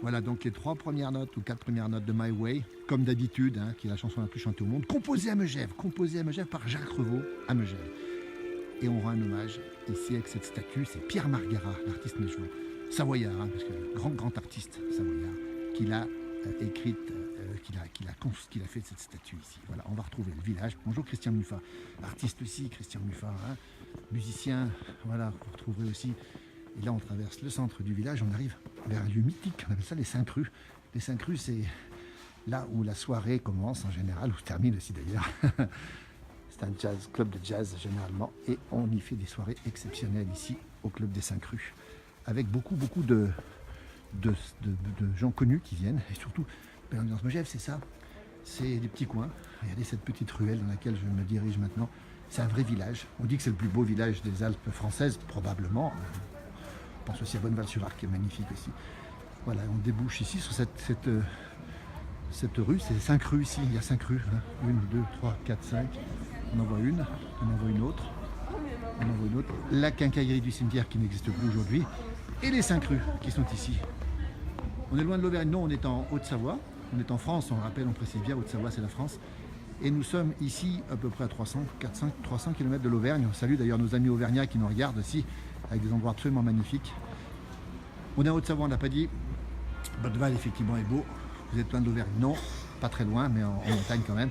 Voilà donc les 3 premières notes ou 4 premières notes de My Way, comme d'habitude, hein, qui est la chanson la plus chantée au monde, composée à Megève par Jacques Revaux à Megève. Et on rend un hommage ici avec cette statue, c'est Pierre Margara, l'artiste mégeois, savoyard, hein, parce que grand artiste savoyard, qui l'a écrite, qu'il a fait cette statue ici. Voilà, on va retrouver le village. Bonjour Christian Muffat, artiste aussi, Christian Muffat, hein, musicien, voilà, vous retrouverez aussi. Et là, on traverse le centre du village, on arrive vers un lieu mythique, on appelle ça les 5 rues. Les 5 rues, c'est là où la soirée commence en général, ou se termine aussi d'ailleurs. C'est un club de jazz généralement, et on y fait des soirées exceptionnelles ici, au club des 5 rues, avec beaucoup de gens connus qui viennent, et surtout, l'ambiance Megève, c'est ça, c'est des petits coins. Regardez cette petite ruelle dans laquelle je me dirige maintenant, c'est un vrai village. On dit que c'est le plus beau village des Alpes françaises, probablement. On pense aussi à Bonneval-sur-Arc, qui est magnifique aussi. Voilà, on débouche ici sur cette rue, c'est 5 rues ici, il y a 5 rues, hein. 1, 2, 3, 4, 5, on en voit une, on en voit une autre, on en voit une autre, la quincaillerie du cimetière qui n'existe plus aujourd'hui, et les 5 rues qui sont ici. On est loin de l'Auvergne, non, on est en Haute-Savoie, on est en France, on rappelle, on précise bien, Haute-Savoie c'est la France, et nous sommes ici à peu près à 300 km de l'Auvergne. On salue d'ailleurs nos amis auvergnats qui nous regardent aussi, avec des endroits absolument magnifiques. On est en Haute-Savoie, on ne l'a pas dit. Bonneval effectivement est beau. Vous êtes loin de l'Auvergne? Non, pas très loin, mais en montagne quand même.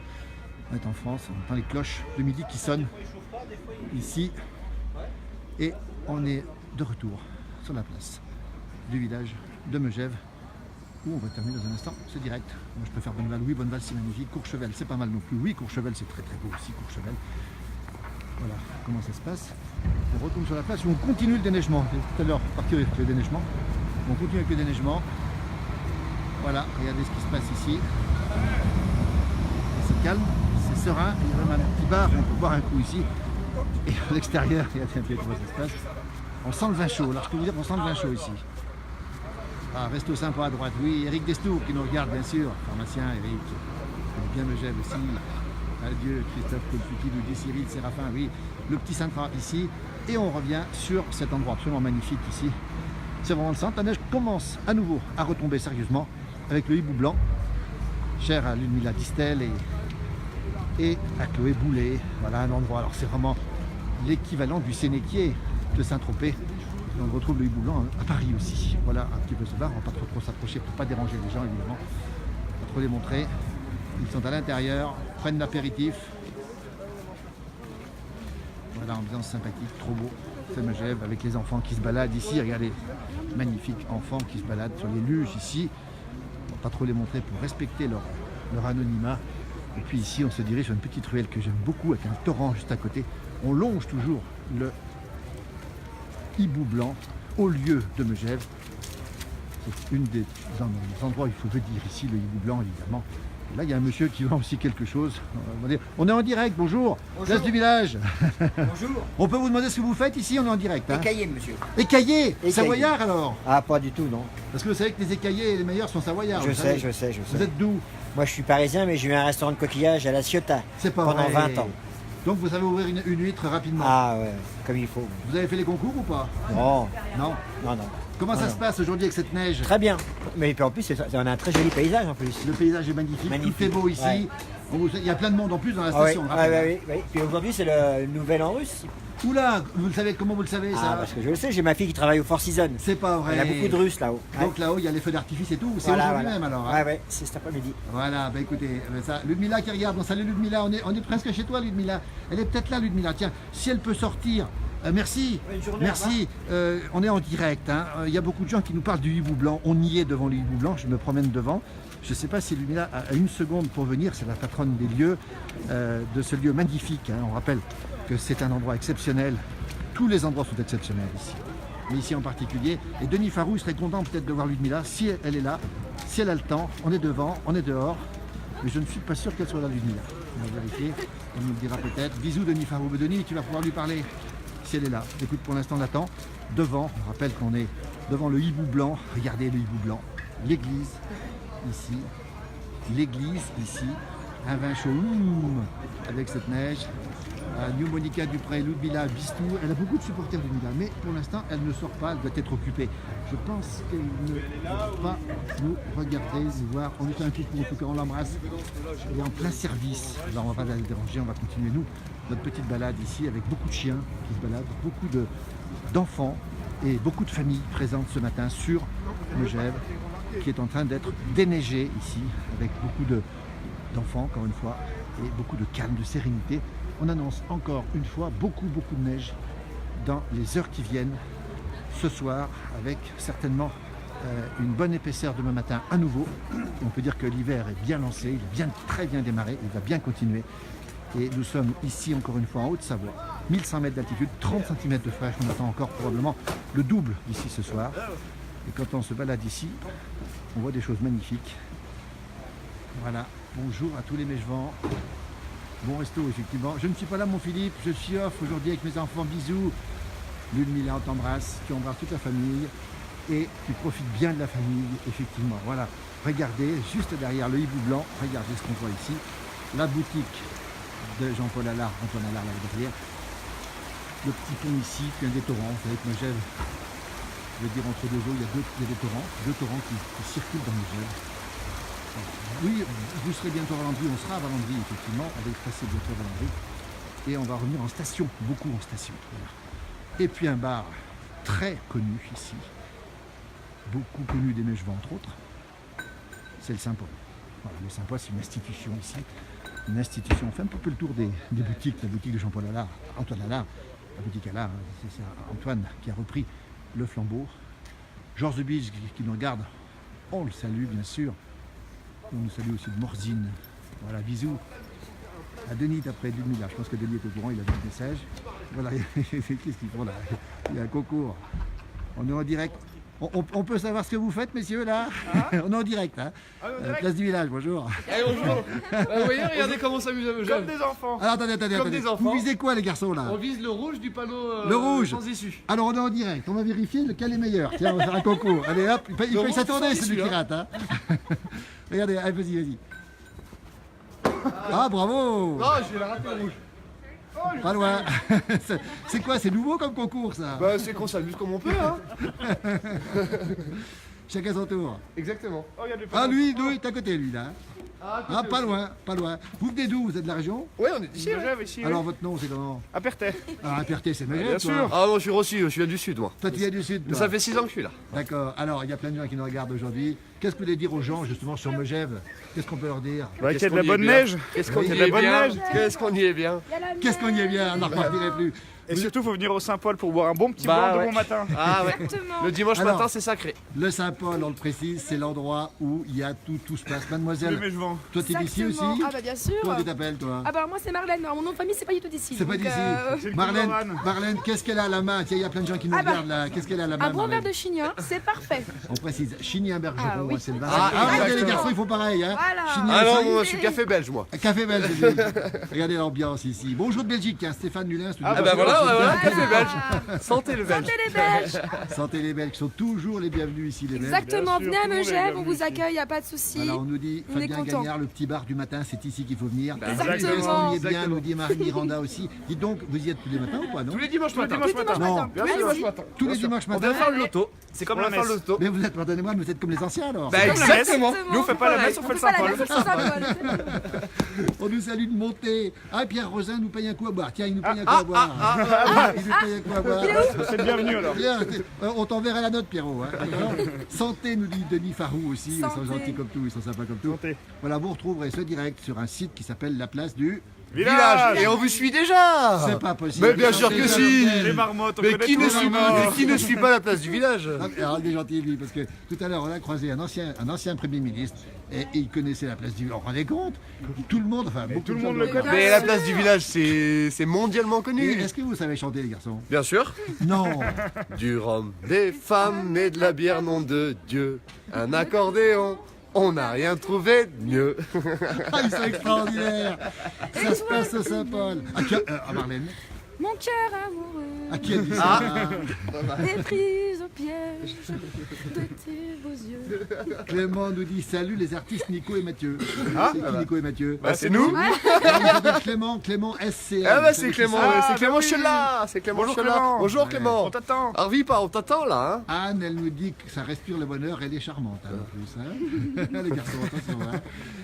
On est en France, on entend les cloches de midi qui sonnent ici. Et on est de retour sur la place du village de Megève, où on va terminer dans un instant, c'est direct. Moi je préfère Bonneval, oui, Bonneval c'est magnifique. Courchevel, c'est pas mal non plus. Oui, Courchevel c'est très très beau aussi, Courchevel. Voilà comment ça se passe. On retourne sur la place où on continue le déneigement. Tout à l'heure, partir avec le déneigement. On continue avec le déneigement. Voilà, regardez ce qui se passe ici. C'est calme, c'est serein. Il y a même un petit bar, on peut boire un coup ici. Et à l'extérieur, regardez un peu comment ça se passe. On sent le vin chaud. Alors je peux vous dire qu'on sent le vin chaud ici. Ah, Resto Sympa à droite, oui. Eric Destour qui nous regarde, bien sûr. Pharmacien, Eric. Bien Megève aussi. Adieu, Christophe Colfuti, nous dit Cyril, Séraphin, oui. Le petit Sintra ici. Et on revient sur cet endroit absolument magnifique ici. C'est vraiment le centre. La neige commence à nouveau à retomber sérieusement avec le hibou blanc, cher à Ludmilla Distel et à Chloé Boulet. Voilà un endroit. Alors c'est vraiment l'équivalent du Sénéquier de Saint-Tropez. On retrouve le hibou blanc à Paris aussi. Voilà un petit peu ce bar. On ne va pas trop s'approcher pour ne pas déranger les gens évidemment. Pas trop les montrer. Ils sont à l'intérieur, prennent l'apéritif. Voilà, ambiance sympathique, trop beau. C'est Megève avec les enfants qui se baladent ici. Regardez, magnifiques enfants qui se baladent sur les luges ici. On ne va pas trop les montrer pour respecter leur anonymat. Et puis ici, on se dirige sur une petite ruelle que j'aime beaucoup avec un torrent juste à côté. On longe toujours le hibou blanc au lieu de Megève. C'est une des endroits où il faut venir ici, le hibou blanc évidemment. Et là, il y a un monsieur qui vend aussi quelque chose. On est en direct, bonjour. Place du village. Bonjour. On peut vous demander ce que vous faites ici, on est en direct. Hein. Écaillé, monsieur. Écaillé. Savoyard alors? Ah, pas du tout, non. Parce que vous savez que les écaillés les meilleurs sont savoyards. Je sais. Vous êtes d'où? Moi, je suis parisien, mais j'ai eu un restaurant de coquillage à la Ciotat C'est pas pendant vrai. 20 ans. Donc vous savez ouvrir une huître rapidement. Ah ouais, comme il faut. Vous avez fait les concours ou pas? Non, Non. non. Comment ça se passe aujourd'hui avec cette neige? Très bien. Mais puis en plus, on a un très joli paysage en plus. Le paysage est magnifique, Magnifique. tout est beau ici. Ouais. Il y a plein de monde en plus dans la Ah ouais, station. on rappelle. oui. Puis aujourd'hui, c'est le nouvel an russe. Oula, vous le savez, comment vous le savez ça? Ah, parce que je le sais, j'ai ma fille qui travaille au Four Seasons. C'est pas vrai. Il y a beaucoup de Russes là-haut. Donc là-haut, il y a les feux d'artifice et tout. C'est Voilà, aujourd'hui voilà. même alors. Hein. Ouais, c'est cet après-midi. Voilà, bah écoutez, ça, Ludmilla qui regarde. Bon, salut Ludmilla, on est presque chez toi Ludmilla. Elle est peut-être là Ludmilla. Tiens, si elle peut sortir Merci, Bonne journée, merci. On est en direct. Hein. Il y a beaucoup de gens qui nous parlent du hibou blanc. On y est devant le hibou blanc. Je me promène devant. Je ne sais pas si Lumina a une seconde pour venir. C'est la patronne des lieux, de ce lieu magnifique. Hein. On rappelle que c'est un endroit exceptionnel. Tous les endroits sont exceptionnels ici. Mais ici en particulier. Et Denis Farou serait content peut-être de voir Ludmilla, si elle est là, si elle a le temps. On est devant, on est dehors. Mais je ne suis pas sûr qu'elle soit là, Ludmilla. On va vérifier. Elle nous le dira peut-être. Bisous Denis Farou. Mais Denis, tu vas pouvoir lui parler si elle est là. Écoute, pour l'instant on attend. Devant, on rappelle qu'on est devant le hibou blanc. Regardez le hibou blanc. L'église, ici. L'église, ici. Un vin chaud, avec cette neige. New Monica Dupré, Ludmilla Bistou. Elle a beaucoup de supporters de Ludmilla, mais pour l'instant elle ne sort pas, elle doit être occupée. Je pense qu'elle ne va pas nous regarder, nous voir. On lui fait un coucou, en tout cas on l'embrasse. Elle est en plein service. Alors on va pas la déranger, on va continuer nous notre petite balade ici avec beaucoup de chiens qui se baladent, beaucoup d'enfants et beaucoup de familles présentes ce matin sur Megève, qui est en train d'être déneigé ici avec beaucoup d'enfants encore une fois et beaucoup de calme, de sérénité. On annonce encore une fois beaucoup de neige dans les heures qui viennent ce soir avec certainement une bonne épaisseur demain matin à nouveau. Et on peut dire que l'hiver est bien lancé, il est très bien démarré, il va bien continuer. Et nous sommes ici encore une fois en Haute-Savoie, 1100 mètres d'altitude, 30 cm de fraîche, on attend encore probablement le double d'ici ce soir. Et quand on se balade ici, on voit des choses magnifiques. Voilà, bonjour à tous les Mégevans. Bon resto, effectivement. Je ne suis pas là, mon Philippe. Je suis off aujourd'hui avec mes enfants. Bisous. Ludmilla, on t'embrasse. Tu embrasses toute la famille. Et tu profites bien de la famille, effectivement. Voilà. Regardez, juste derrière le hibou blanc, regardez ce qu'on voit ici. La boutique de Jean-Paul Allard, Antoine Allard, là derrière. Le petit pont ici, puis un des torrents. Vous savez que Megève, je veux dire, entre deux eaux, il y a des torrents. Deux torrents qui circulent dans Megève. Oui, vous serez bientôt à Valandry, on sera à Valandry effectivement, on va y passer bientôt à Valandry. Et on va revenir en station, beaucoup en station. Voilà. Et puis un bar très connu ici, beaucoup connu des Mégevans entre autres, c'est le Saint-Paul. Voilà, le Saint-Paul c'est une institution ici, une institution, on fait un peu le tour des boutiques, la boutique de Jean-Paul Allard, Antoine Allard, la boutique Allard, c'est Antoine qui a repris le flambeau. Georges de Bige qui nous regarde, on le salue bien sûr. On nous salue aussi de Morzine. Voilà, bisous à Denis d'après Ludmilla. Je pense que Denis est au courant, il a vu le message. Voilà, qu'est-ce qu'ils font là? Il y a un concours. On est en direct. On peut savoir ce que vous faites, messieurs, là? On est en direct, hein? Place du village, bonjour. Allez, bonjour. Vous voyez, regardez comment on s'amuse à Megève. Comme des enfants. Alors, attendez. des enfants. Vous visez quoi, les garçons, là? On vise le rouge du panneau Le rouge. sans issue. Alors, on est en direct. On va vérifier lequel est meilleur. Tiens, on va faire un concours. Allez, hop. Il faut rouge s'attendre, sans celui issue, qui rate, hein? Regardez, allez, vas-y. Ah, bravo! Non, je vais la rater le rouge. Pas loin. C'est quoi? C'est nouveau comme concours, ça? Bah, c'est qu'on s'amuse comme on peut, hein. Chacun son tour. Exactement. Oh, il y a des Ah, lui, il est à côté, lui, là. Ah, Ah, pas loin. Vous venez d'où? Vous êtes de la région? Ouais, on est d'ici. Ouais. Megève ici. Alors, votre nom, c'est comment? À Pertet. Ah, Perté, c'est Megève, Bien toi. sûr. Ah, moi, je suis reçu, je viens du sud, moi. Toi, tu viens du sud, toi. Ça fait 6 ans que je suis là. D'accord. Alors, il y a plein de gens qui nous regardent aujourd'hui. Qu'est-ce que vous voulez dire aux gens, justement, sur Megève? Qu'est-ce qu'on peut leur dire? Bah, qu'il y a de qu'on la y est bonne bien. neige. Qu'est-ce qu'on Il y y a est de la bonne bien. neige. Qu'est-ce qu'on y est bien. Qu'est-ce qu'on y est bien? On n'en repartirait plus. Et surtout, il faut venir au Saint-Paul pour boire un bon petit Bah, blanc de ouais. bon matin. Ah ouais. Le dimanche Alors, matin, c'est sacré. Le Saint-Paul, on le précise, c'est l'endroit où il y a tout se passe. Le Mademoiselle, Mégevant. toi, tu es d'ici aussi? Exactement. Ah bah bien sûr. Comment tu t'appelles, toi? Ah bah moi c'est Marlène, alors, mon nom de famille c'est pas du tout d'ici. C'est pas donc, d'ici. C'est le Marlène, Couloran. Marlène, qu'est-ce qu'elle a à la main? Tiens, il y a plein de gens qui nous Ah bah, regardent là. Qu'est-ce qu'elle a à la main? un bon verre Marlène de chignon, c'est parfait. On précise, Chigny un bergeron, Ah oui. c'est le vin. Ah, regardez, les exactement. garçons, ils font pareil. Hein. Voilà. Chigny Ah aussi. non, moi, je suis café belge, moi. Café belge. j'ai dit. Regardez l'ambiance ici. Bonjour de Belgique, hein, Stéphane Nulin. Ah bah voilà, café belge. Santé le belge. Santé les Belges. Santé les Belges, qui sont toujours les bienvenus ici, les Belges. Exactement, Bien sûr, venez à tout le monde est Megève, on bienvenu vous accueille, y a pas de souci. Voilà, on nous dit On est Fabien content. Gagnard, le petit bar du matin, c'est ici qu'il faut venir. Exactement. Est-ce qu'on y est bien, Exactement. nous dit Marie Miranda aussi. Dites donc, vous y êtes tous les matins ou pas, non? Tous les dimanches matin. Tous les dimanches Non. matin. Bien sûr, dimanche matin. Tous les dimanches On matins. vient faire le loto. C'est comme On la va faire le messe. loto. Mais vous êtes, pardonnez-moi, vous êtes comme les anciens alors. Bah exactement. Nous, on fait pas la messe, on fait On le fait pas la Saint-Paul. messe, on fait le Saint-Paul. On nous salue de monter. Ah, Pierre Rosin nous paye un coup à boire. Tiens, il nous paye un coup à boire. Il nous paye un coup à boire. C'est le bienvenu alors. Bien, on t'enverra la note, Pierrot. Hein, d'accord. Santé, nous dit Denis Farou aussi. Ils sont Santé. gentils comme tout, ils sont sympas comme tout. Santé. Voilà, vous retrouverez ce direct sur un site qui s'appelle La Place du Village. Et on vous suit déjà. C'est pas possible. Mais bien sûr que si. Les marmottes, on Mais connaît qui tous ne les suit marmottes. mais qui ne suit pas la place du village? Alors, il est gentil, lui, parce que tout à l'heure, on a croisé un ancien Premier ministre et il connaissait la place du village. On rendait compte? Tout le monde, enfin, beaucoup tout le de gens monde le connaît. Mais la place du village, c'est mondialement Et connu. est-ce que vous savez chanter, les garçons? Bien sûr. Non. Du rhum, des femmes et de la bière, nom de Dieu. Un accordéon, on n'a rien trouvé de mieux. Ah, ils sont extraordinaires. Ça se passe au Saint-Paul. À Marlène. Mon cœur amoureux À qui a dit ça? est prise au piège de tes beaux yeux. Clément nous dit salut les artistes Nico et Mathieu. C'est qui Nico et Mathieu? Bah, c'est nous. Ah, il s'appelle Clément SCM. Ah bah Vous c'est savez qui Clément, Ah, c'est Clément bah oui. Chela. C'est Clément Bonjour, Chela. Clément. Bonjour Clément. On t'attend. Arvi, pas, on t'attend là, hein. Anne, elle nous dit que ça respire le bonheur, elle est charmante hein, en plus. Hein. Les garçons, attention. Hein.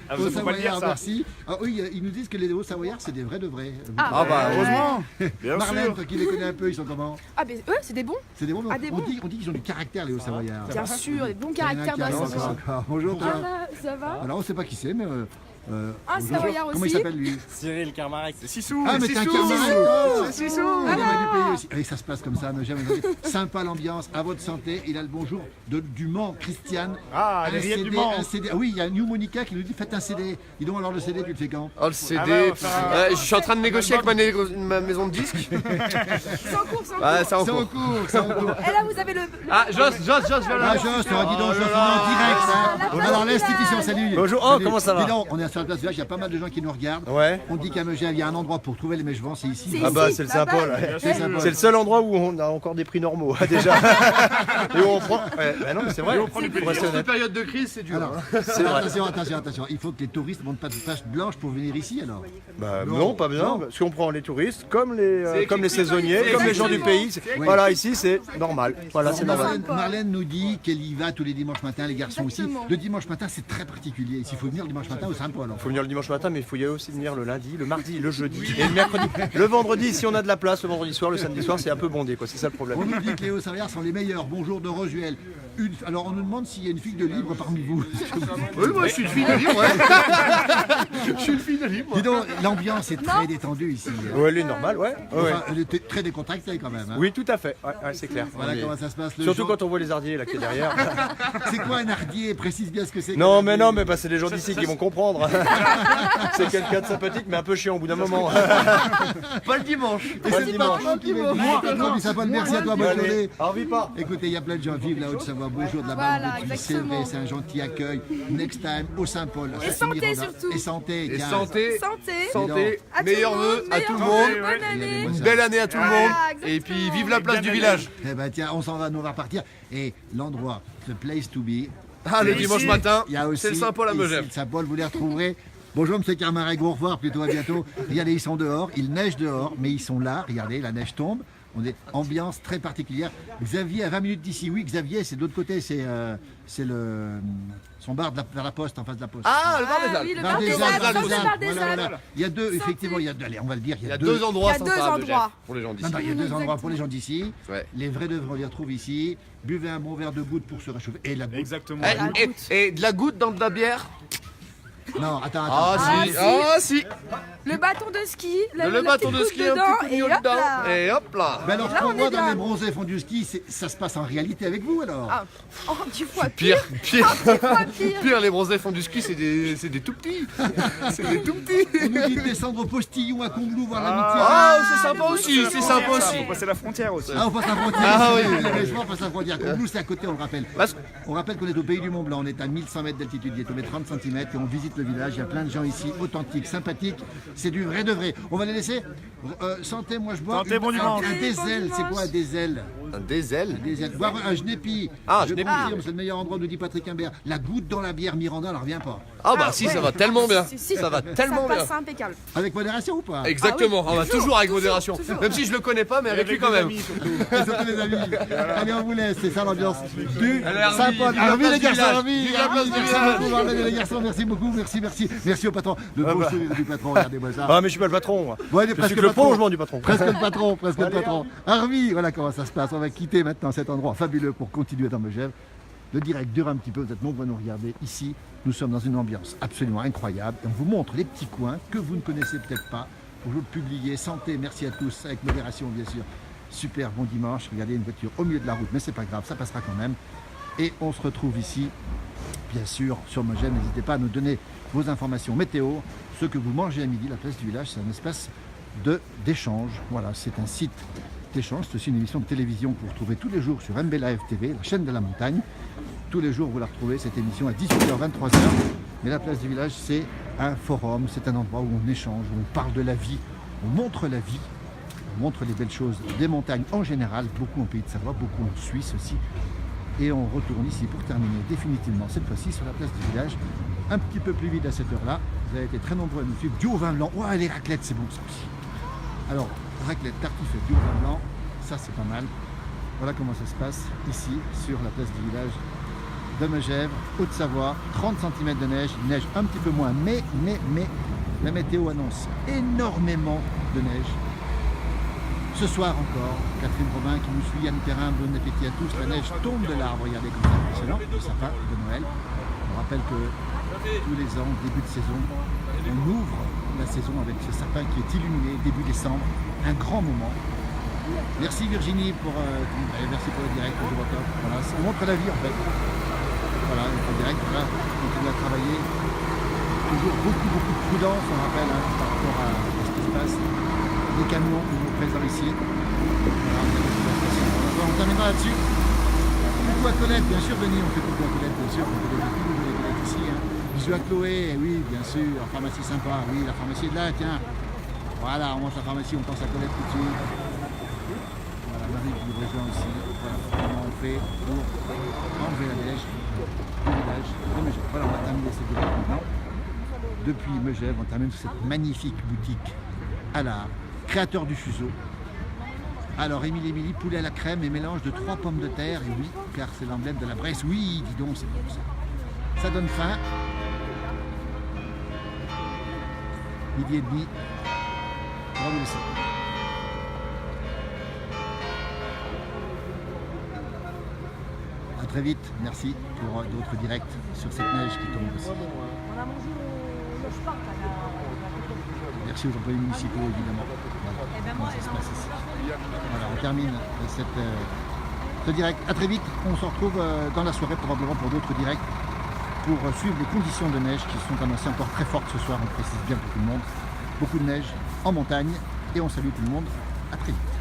Ah, vous Aux ne pouvez pas le dire, Savoyards, ça. merci. Ah oui, ils nous disent que les hauts Savoyards, c'est des vrais de vrais. Ah bah heureusement. Bien Marlène, sûr. toi qui les connais un peu, ils sont comment? Ah, mais eux, c'est des bons. C'est des bons. Ah, des on bons. dit qu'ils ont du caractère, les hauts Savoyards. Bien sûr, des bons Il y en a un caractères qui de la arrive Savoie. encore. Bonjour toi. Voilà, ça va? Alors on sait pas qui c'est, mais. Un bonjour. Savoyard Comment il aussi. s'appelle lui? Cyril Carmarek. C'est Sissou. Ah mais t'es un Sissou. Carmarek. C'est Sissou. Il est du pays aussi. Et ça se passe comme ça, mais jamais. Sympa l'ambiance, à votre santé. Il a le bonjour du Mans, Christiane. Ah, Un les rillettes du CD, Mans. un CD. Ah oui, il y a New Monica qui nous dit faites un CD. Dis donc alors le CD, tu le fais quand? Oh le CD. Ah bah, on va faire Je suis en train de négocier avec ma maison de disques. C'est en cours, c'est en cours. Ah, c'est en C'est en cours. cours, c'est en cours. Et là, vous avez le. Ah, Joss, viens Ah, là. Joss, t'aurais dit donc, Oh Joss, là on est en direct. hein. la place Alors du l'institution, village. salut. Bonjour, oh, Salut. comment ça va? Dis donc, on est sur la place du village, il y a pas mal de gens qui nous regardent. Ouais. On dit qu'à Megève, il y a un endroit pour trouver les mèches-vents, c'est ici. C'est Ah bah ici, c'est le là-bas. Saint-Paul. Ouais. C'est sympa. C'est le seul endroit où on a encore des prix normaux déjà. Et où on prend. Ouais, bah non mais c'est vrai. on prend du Faut plaisir. rester En honnête. période de crise, c'est dur. Alors, hein. attention. Il faut que les touristes ne montent pas de taches blanches pour venir ici alors. Bah Non, non, pas bien. non. Parce qu'on prend les touristes comme C'est les saisonniers, c'est comme les gens du exactement. pays. Voilà, ici c'est normal. Voilà, c'est normal. Marlène nous dit qu'elle y va tous les dimanches matins, les garçons Exactement. aussi. Le dimanche matin, c'est très particulier. Ici, il faut venir le dimanche matin au Saint-Paul. Il faut venir le dimanche matin, mais il faut y aller aussi venir le lundi, le mardi, le jeudi et le mercredi. Le vendredi, si on a de la place, le vendredi soir, le samedi soir, c'est un peu bondé, quoi. C'est ça le problème. On nous dit que les Hauts-Savoyards sont les meilleurs. Bonjour de Rosuel. Alors, on nous demande s'il y a une fille de libre parmi vous. Oui, moi je suis une fille de libre, ouais. Je suis une fille de libre. Dis donc, l'ambiance est très détendue ici. Ouais, elle est normale, ouais. Ouais, ouais. Enfin, elle était très décontractée quand même. Hein. Oui, tout à fait. Ouais, ouais, c'est clair. Voilà Mais- comment ça se passe. Le Surtout jour- quand on voit les hardiers là qui est derrière. C'est quoi un hardier? Précise bien ce que c'est. Non, qu'un mais hardier. non, mais bah, c'est les gens d'ici qui vont comprendre. C'est quelqu'un de sympathique, mais un peu chiant au bout d'un moment. Pas le dimanche. Et Pas c'est le pas dimanche. toi qui m'as dit. Patron du Saint-Paul, merci à toi, bonne journée. Allez, envie pas. Écoutez, il y a plein de gens qui vivent la Haute-Savoie. Bonjour de la Voilà, Barbe du exactement. CV, c'est un gentil accueil. Next time au Saint-Paul. Et santé surtout. Et santé. Et tiens. santé, Santé. santé, À tout meilleurs le vœux monde, à tout le meilleurs monde. vœux, Bonne année. Une belle année à tout le Voilà, monde. exactement. Et puis vive la place Bien du année. village. Eh ben tiens, on s'en va, nous on va repartir. Et l'endroit, the place to be. Ah, le Et dimanche ici, matin, Il y a aussi. c'est le Saint-Paul à ici, Megève. le Saint-Paul, vous les retrouverez. Bonjour Monsieur Carmarek, au revoir, plutôt à bientôt. Regardez, ils sont dehors, il neige dehors, mais ils sont là. Regardez, la neige tombe. On est ambiance très particulière. Xavier à 20 minutes d'ici. Oui, Xavier, c'est de l'autre côté, c'est son bar vers la poste, en face de la poste. Ah, le bar des Ah Alpes. oui, le Bar bar des Alpes, Alpes, Bar dans des le Alpes, bar des voilà, voilà. Alpes. Il y a deux, Santé. effectivement, allez, on va le dire, Il y a deux endroits Il y a deux sympas à Megève endroits. pour les gens d'ici. Non, il y a deux endroits pour les gens d'ici. Ouais. Les vrais d'œuvres, on les retrouve ici. Buvez un bon verre de goutte pour se réchauffer. Et la goutte. Exactement. Et de la goutte dans de la bière. Non, attends. Ah si, si. ah si. Le bâton de ski. Le bâton de ski, un petit et cougnot hop dedans. là. Et hop là. Mais alors, Là, pour on moi, est dans bien. les bronzés font du ski, ça se passe en réalité avec vous alors. Ah, oh, 10 fois pire. Pire, pire. Fois pire. Pire, les bronzés font du ski, c'est des tout petits. C'est des tout petits. On nous dit de descendre au postillon à Combloux voir l'amitié. Ah, c'est sympa aussi, c'est sympa Ça, aussi. faut passer la frontière aussi. Ah, on passe la frontière. Ah, c'est oui. vrai, les régions passent la frontière. Combloux, c'est à côté, on le rappelle. Parce- On rappelle qu'on est au pays du Mont Blanc, on est à 1100 mètres d'altitude, il est tombé 30 cm et on visite le village. Il y a plein de gens ici, authentiques, sympathiques. C'est du vrai de vrai. On va les laisser. Santé, moi je bois. Santé, bon dimanche. Un diesel, c'est quoi un diesel? Un diesel. Des ailes. Boire un genépi. Ah, je genépi. confirme, c'est le meilleur endroit, nous dit Patrick Imbert. La goutte dans la bière Miranda, elle revient pas. Ah bah si, ouais. ça va tellement bien. Si, Ça va tellement Ça bien. passe impeccable. Avec modération ou pas? Exactement, on va toujours avec modération. toujours. Même si je le connais pas, mais avec lui quand même. Surtout les amis. Allez, on vous laisse, c'est ça l'ambiance du Allez, Arvi, Saint-Paul. vive la Arvi, place les du garçons, village. Arvi. Vive la Arvi, place du merci village. beaucoup, Marlène, les garçons, merci beaucoup, merci. Merci au patron. Le beau sourire du patron, regardez-moi ça. Ah, mais je suis pas le patron. Moi. Bon, allez, Je presque suis que le patron. prolongement du patron. Presque le patron, presque le patron. Arvi, voilà comment ça se passe. On va quitter maintenant cet endroit fabuleux pour continuer dans Megève. Le direct dure un petit peu, vous êtes nombreux à nous regarder ici. Nous sommes dans une ambiance absolument incroyable. Et on vous montre les petits coins que vous ne connaissez peut-être pas. Bonjour publié, santé, merci à tous, avec modération bien sûr. Super, bon dimanche. Regardez une voiture au milieu de la route, mais c'est pas grave, ça passera quand même. Et on se retrouve ici, bien sûr, sur Megève. N'hésitez pas à nous donner vos informations météo. Ce que vous mangez à midi, la place du village, c'est un espace d'échange. Voilà, c'est un site d'échange. C'est aussi une émission de télévision que vous retrouvez tous les jours sur MB Live TV, la chaîne de la montagne. Tous les jours, vous la retrouvez, cette émission à 18h, 23h. Mais la place du village, c'est un forum, c'est un endroit où on échange, où on parle de la vie, on montre la vie, on montre les belles choses des montagnes en général, beaucoup en Pays de Savoie, beaucoup en Suisse aussi. Et on retourne ici pour terminer définitivement cette fois-ci sur la place du village. Un petit peu plus vide à cette heure-là. Vous avez été très nombreux à nous suivre. Du haut vin blanc. Ouais, les raclettes, c'est bon ça aussi. Alors, raclette, tartiflette, du haut vin blanc, ça c'est pas mal. Voilà comment ça se passe ici sur la place du village de Megève, Haute-Savoie, 30 cm de neige, il neige un petit peu moins, mais la météo annonce énormément de neige. Ce soir encore, Catherine Robin qui nous suit, Anne Perrin, bon appétit à tous, la neige tombe de l'arbre, regardez comme ça, excellent, le sapin de Noël. On rappelle que tous les ans, début de saison, on ouvre la saison avec ce sapin qui est illuminé, début décembre, un grand moment. Merci Virginie merci pour le direct, je vois top. Voilà, ça montre la vie en fait. Voilà, en direct, voilà, on continue à travailler. Toujours beaucoup de prudence, on rappelle, par rapport à ce qui se passe. Les camions toujours présents ici. Voilà, on terminera là-dessus. Coucou à Colette, bien sûr, Denis, on fait coucou à Colette, bien sûr, on fait des coucou de Colette ici. Bisous à Chloé, oui, bien sûr, pharmacie sympa, oui, la pharmacie est là, tiens. Voilà, on monte la pharmacie, on pense à Colette tout de suite. Voilà, Marie qui nous rejoint aussi. Voilà, comment on fait pour enlever la neige du village de Megève. Voilà, on va terminer cette vidéo maintenant. Depuis Megève, on termine cette magnifique boutique à l'art, créateur du fuseau. Alors, Émilie, poulet à la crème et mélange de 3 pommes de terre. Et oui, car c'est l'emblème de la Bresse. Oui, dis donc, c'est bon ça. Ça donne faim. Midi et demi. On va vous laisser. À très vite. Merci pour d'autres directs sur cette neige qui tombe aussi. On a mangé le sport Merci aux employés municipaux, évidemment. Voilà, comment ça se passe ici. Voilà, on termine ce direct. À très vite. On se retrouve dans la soirée, probablement pour d'autres directs, pour suivre les conditions de neige qui sont annoncées encore très fortes ce soir. On précise bien pour tout le monde. Beaucoup de neige en montagne. Et on salue tout le monde. À très vite.